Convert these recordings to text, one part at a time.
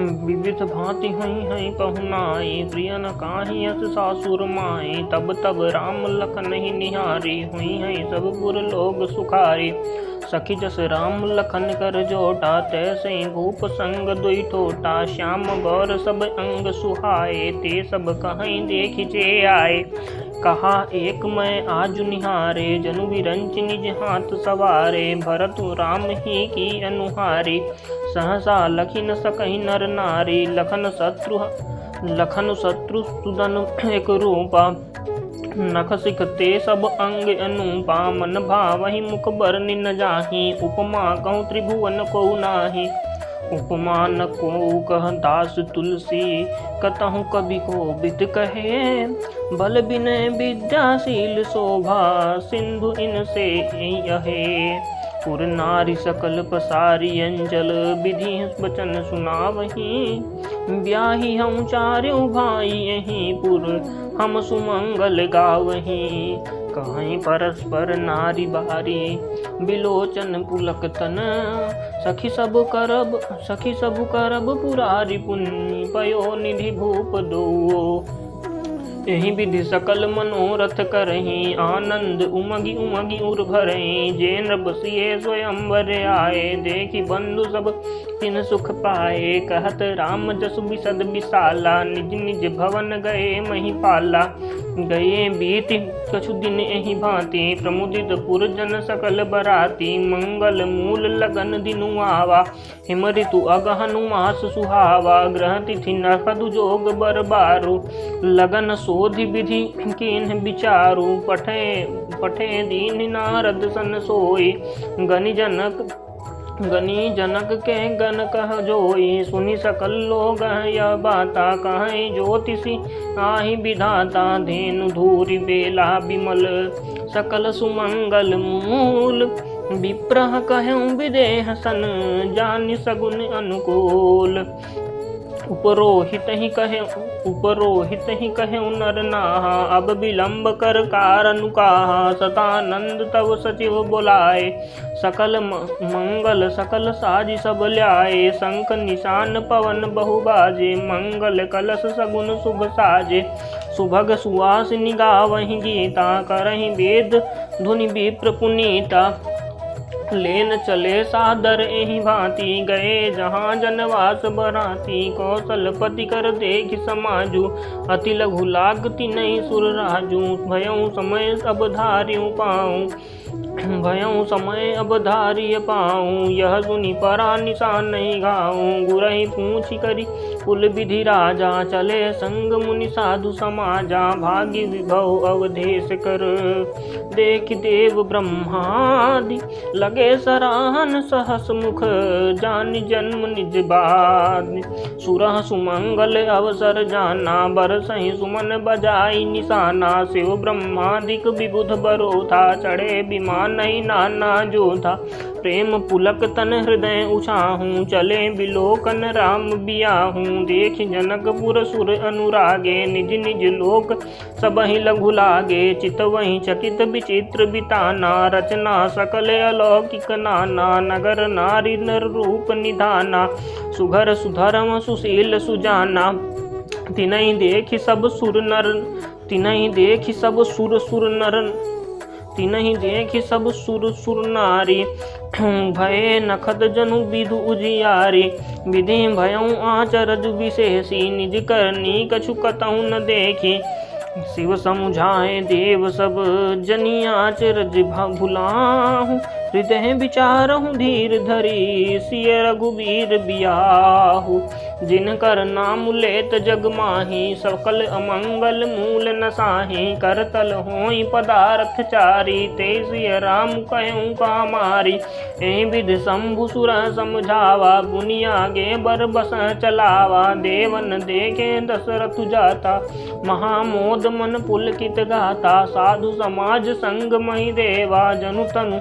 विविध भांति हुई हैं पहुनाई, प्रिय न काहि अस सासुर माई। तब तब राम लखन ही निहारी, हुई हैं सब पुर लोग सुखारी। सखी जस राम लखन कर जोटा, तैसे भूप संग दुई टोटा। श्याम गौर सब अंग सुहाए, ते सब कहीं देखिचे आए। कहा एक मैं आज निहारे, जनु विरंच निज हाथ सवारे। भरत राम ही की अनुहारी, सहसा लखी न सकहि नर नारी। लखन शत्रु सुदन एक रूपा, नख सिखते सब अंग अनूपा। मन भावहि मुख बरनि न जाहि, उपमा कहूँ त्रिभुवन को नाही। उपमा न को कह दास तुलसी, कतहु कवि को बित कहे। बल विनय विद्याशील शोभा, सिंधु इनसे यहे। पुर नारी सकल पसारी अंचल, विधि वचन सुनावही। ब्याही हम चार्यों भाई यहीं, पुर हम सुमंगल गावही। कहीं परस्पर नारी बारी, बिलोचन पुलक तन। सखी सब करब पुरारी पुण्य, पयो निधि भूप दो। यही विधि सकल मनोरथ करहीं, आनंद उमगी उमगी उर भरहीं। जे नृपसिए स्वयंवर आए, देखी बंधु सब तिन सुख पाए। कहत राम जसु बिसद विशाला, निज निज भवन गए महिपाला। गए बीति कछु दिन एहि भांति, प्रमुदित पुर जन सकल बराती। मंगल मूल लगन दिनु आवा, हिम ऋतु अगहनु मास सुहावा। ग्रह तिथि नखदु जोग बरबारू, लगन शोधि विधि कीन्ह विचारू। पठे दीन नारद सन सोई, गनी जनक के गन कह जोई। सुनि सकल लोग यह बाता, कहें ज्योतिषी आहि विधाता। धेनु धूरि बेला बिमल, सकल सुमंगल मूल। विप्रह कहूँ विदेह सन, जानि सगुन अनुकूल। उपरोहित ही कहे नर नाहा, अब विलंब कर कारण काहा। सतानंद तव सचिव बुलाए, सकल मंगल सकल साज सब ल्याए। शंख निशान पवन बहु बाजे, मंगल कलश सगुन शुभ साजे। सुभग सुवासिनी गावहि गीता, करहि वेद धुनि विप्र पुनीता। लेन चले सादर एहि भांति, गए जहाँ जनवास बराती। कौशलपति कर देख समाजू, अति लघु लागति नहीं सुर राजू। भयउ समय अब धारिय पाऊँ, यह सुनि परा निशान नहीं गाऊँ। गुरहि पूछि करी कुल विधि राजा, चले संग मुनि साधु समाजा। भाग्य विभव अवधेश कर, देख देव ब्रह्मादि। लगे सराहन सहस मुख, जानि जन्म निज बाद। सुरह सुमंगल अवसर जाना, बरसहि सुमन बजाई निशाना। शिव ब्रह्मादिक विबुध बरोधा, चढ़े विमान नहीं नाना जोधा। प्रेम पुलक तन हृदय उछाहूँ, चले बिलोकन राम बियाहूँ। देख जनकपुर सुर अनुरागे, निज निज लोक सबहि लघु लागे। चितवहि चकित विचित्र बिताना, रचना सकल अलौकिक नाना। नगर नारी नर रूप निधाना, सुघर सुधर्म सुशील सुजाना। तिनहि देखि सब सुर सुर नारी। भये नखद जनु विधु उजियारी, विधि भयउ आचरज विशेषी। निज करनी कछु कतहु न देखी, शिव समुझाए देव सब। जनि आचरज भुलाहु, हृदय विचारहु धीर धरी। सिय रघुबीर बियाहु, जिनकर नाम लेत जग माही। सकल अमंगल मूल नसाही, करतल होई पदार्थ चारी। ते सिय राम कहूँ कामारी, एहि विधि शंभु सुर समझावा। पुनि आगे बर बस चलावा, देवन देखे दशरथ जाता। महामोद मन पुलकित गाता, साधु समाज संग महि देवा। जनु तनु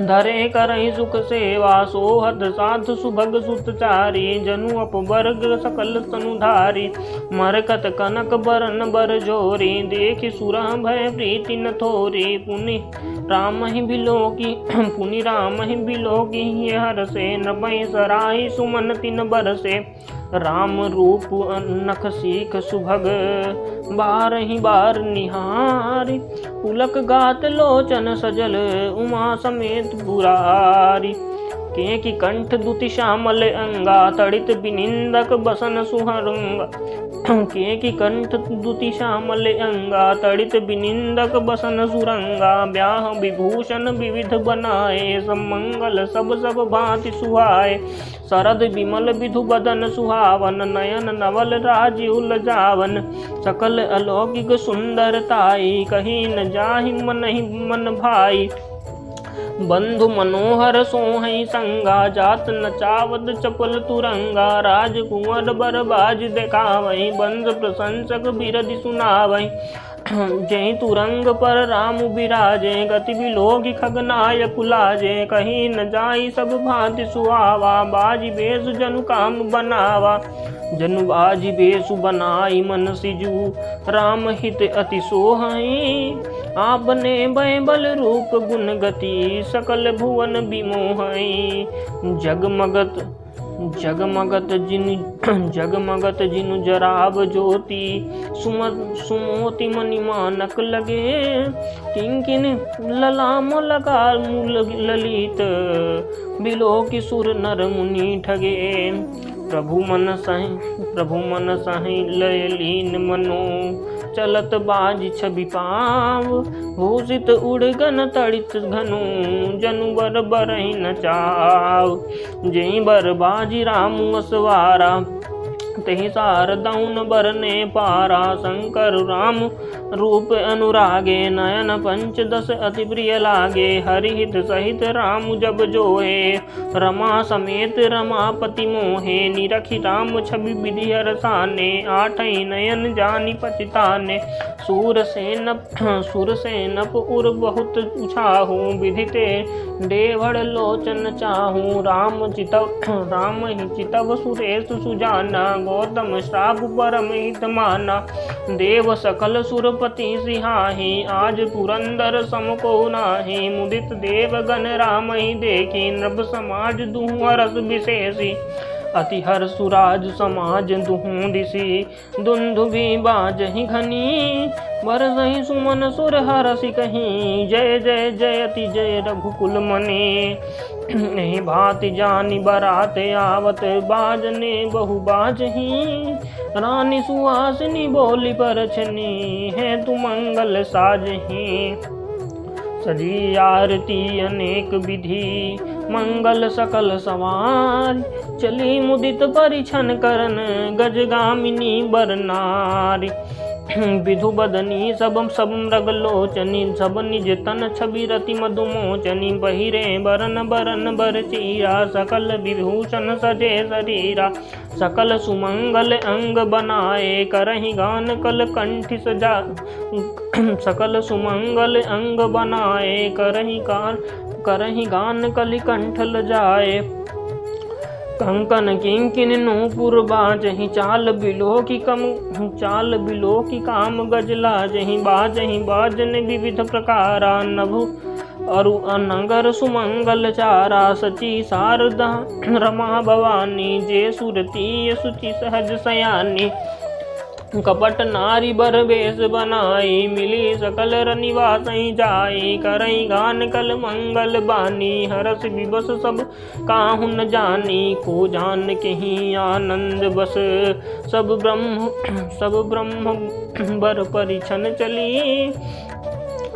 धरे करहि सुख सेवा, सोहत साध सुभग सुतचारी। जनु अपवर्ग सकल तनुधारी, मरकत कनक बरन बर जोरी। देखि सुरह भय प्रीति न थोरी, पुनि राम ही बिलोकी पुनि राम ही बिलोकी ये हर से नभै सराही सुमन तिन बरसे। राम रूप नख सीख सुभग बारहि बार निहारी। पुलक गात लोचन सजल उमा समेत पुरारी। के कंठ दुति श्यामल अंगा तड़ित बिनिंदक बसन सुहरंगा। के कंठ दुति श्यामल अंगा तड़ित बिनिंदक बसन सुरंगा। ब्याह विभूषण विविध बनाए सब मंगल सब भांति सुहाए। शरद विमल विधु बदन सुहावन नयन नवल राजीव जावन। सकल अलौकिक सुंदरताई कहीं न जाहि मन भाई। बंधु मनोहर सोहई संगा जात नचावत चपल तुरंगा। राजकुंवर बरबाज देखावई बंद प्रशंसक बिरधि सुनावई। जय तुरंग पर राम बिराजे गति बिलोकी खगनाय कुलाजे। कहीं न जाई सब भांति सुहावा बाजी बेसु जनु काम बनावा। जनु बाजी बेसु बनाई मन सिजु राम हित अति सोहई। आपने बैबल रूप गुण गति सकल भुवन विमोहई। जगमगत जिनु जराब ज्योति सुमोति मणि मानक लगे। किंकिन ललाम लगा मूल ललित बिलोकी सुर नर मुनि ठगे। प्रभु मन सहि लय लीन मनो चलत बाज छवि पाव। भूषित उड़गन तड़ित घनु जनु बर बरहि न चाव। जय बर बाजी राम असवारा तेहि सार दाउन बरने पारा। शंकर राम रूप अनुरागे नयन पंचदश अति प्रिय लागे। हरिहित सहित राम जब जोहे रमा समेत रमापति मोहे। निरखि राम छवि विधि हरसाने आठई नयन जानि पतिताने। सुरसेनप उर बहुत उछाहू विधिते देवड़ लोचन चाहू। राम ही चितव सुरेश सुजाना गौतम श्राप परम हित माना। देव सकल सुरपति सिहाही आज पुरंदर सम को नाही। मुदित देव गण राम ही देखी नृप समाज दुहु हरस विशेषी। अति हर सुराज समाज दुहु दिसी दुंदुभि बाजहि घनी। बरसहि सुमन सुर हरसि कहीं जय जय जयति जय रघुकुल मने। नहीं भांति जानी बरात आवत बाजने बहु बाजही। रानी सुहासिनी बोली परछनी है तु मंगल साजही। सजी आरती अनेक विधि मंगल सकल सवार। चली मुदित परिछन करन गजगामिनी बरनारी। विधु बदनी सब मृगलोचनी सब निज तन छवि रति मधुमोचनी। बहिरे बरन बर चीरा सकल विभूषण सजे शरीरा। सकल सुमंगल अंग बनाए करहि गान कल कंठ सजा। सकल सुमंगल अंग बनाए करहि गान कलि कंठ लजाए। कंकन किंकिन नूपुर बाजहि चाल बिलोकी काम गजला जहि। बाजन विविध प्रकारा नभु अरु अनगर सुमंगल चारा। सची शारदा रमा भवानी जे सुरती सुचि सहज सयानी। कपट नारी बर वेश बनाई मिली सकल रनिवास जाई। करई गान कल मंगल बानी हरस विबस सब काहु न जानी। को जान कहीं आनंद बस सब ब्रह्म बर परिछन चली।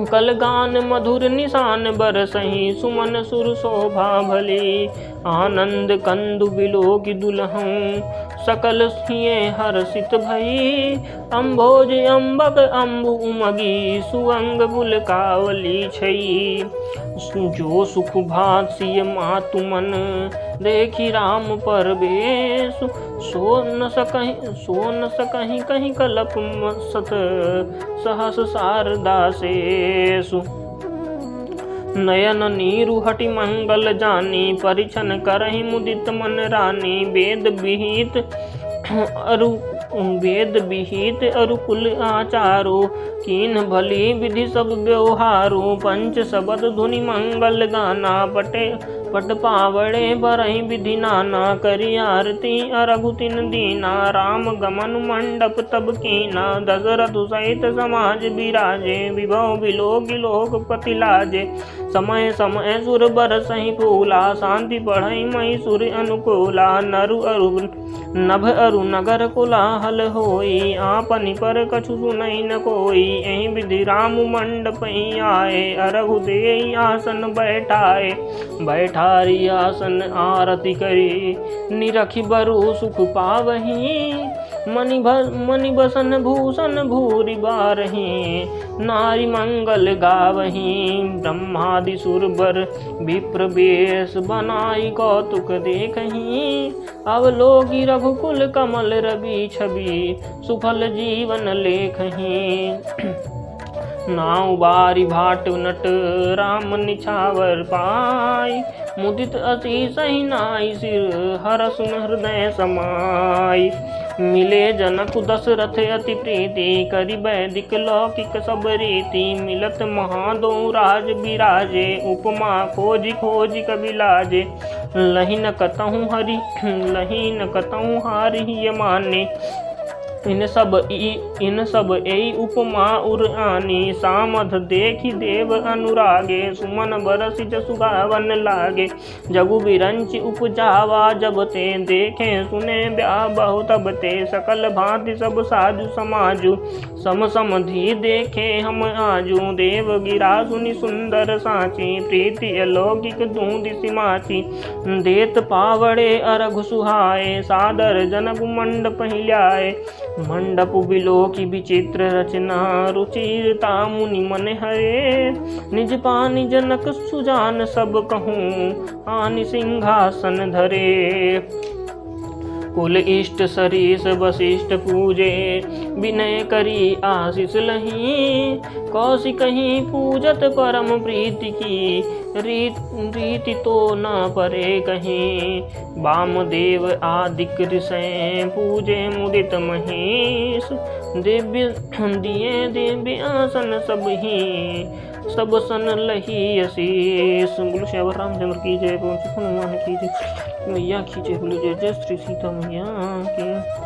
कल गान मधुर निशान बरसहि सुमन सुर शोभा भली। आनंद कंदु बिलोकी दुल्हन सकल हिये हर्षित भई। अम्भोज अम्बक अम्बु उमगी सुअंग बुल कावली छई। जो सुख भासिय मातु मन देखी राम परवेश। सो न सकहीं कहीं कलप सत सहस शारदा शेषु। नयन नीरु हटि मंगल जानी परिछन करहि मुदित मन रानी। वेद विहित वेद विहित अरुकुल आचारो, कीन भली विधि सब व्यवहारो। पंच शबद धुनि मंगल गाना, पट पावड़े बरहि विधि नाना। करी आरती अरघु तिन दीना, राम गमन मंडप तब कीना। दशरथ सहित समाज बिराजे, विभव बिलोक लोक पति लाजे। समय समय सुर बरसहि फूला, शांति बढ़ई मई सुर अनुकूला। नभ अरु नगर कोलाहल होई, आपनि पर कछु सुनई न कोई। एहि विधि राम मंडप आए, अरघु देई आसन बैठाए। बैठारी आसन आरती करी, निरखि बरु सुख पावही। मणि बसन भूषण भूरि बारही, नारी मंगल गावही। ब्रह्मादि सुर बर विप्र वेश, बनाई कौतुक देखही। अवलोकि रघुकुल कमल रवि छवि, सुफल जीवन लेखही। नाउ बारी भाट नट, राम निछावर पाई। मुदित असीस ही नाई सिर, हर सुन हृदय समाई। मिले जनक दशरथ अति प्रीति, करि वैदिक लौकिक सब रीति। मिलत महादो राज बिराजे, उपमा खोज खोज कबि लाजे। लहि न कतहु हारि माने, इन सब एई उपमा उर आनी। सामध देखि देव अनुरागे, सुमन बरसि जसु गावन लागे। जगु बिरंचि उपजावा जब ते, देखे सुने ब्याह बहु तब ते। सकल भांति सब साधु समाजु, सम समधि देखे हम आजू। देव गिरा सुनि सुंदर साची, प्रीति अलौकिक दूं दिसि माची। देत पावड़े अरघु सुहाए, सादर जनक मंडप हिल्याए। मंडप बिलोकी विचित्र रचना, रुचिरता मुनि मन हरे। निज पानि जनक सुजान सब कहूँ, आनि सिंहासन धरे। कुल इष्ट सरीस वशिष्ठ पूजे, विनय करी आशीष लही। कौशिकहि पूजत परम प्रीति की, रीति तो न परे कहीं। वामदेव आदिक ऋषय, पूजे मुदित महेश। दिए आसन सब ही, सब सन लही अशीष। बोलो श्यावर रामचंद्र की जय, पवन सुत हनुमान की जय। मैया की जय। बोलो जय जय श्री सीता मैया की।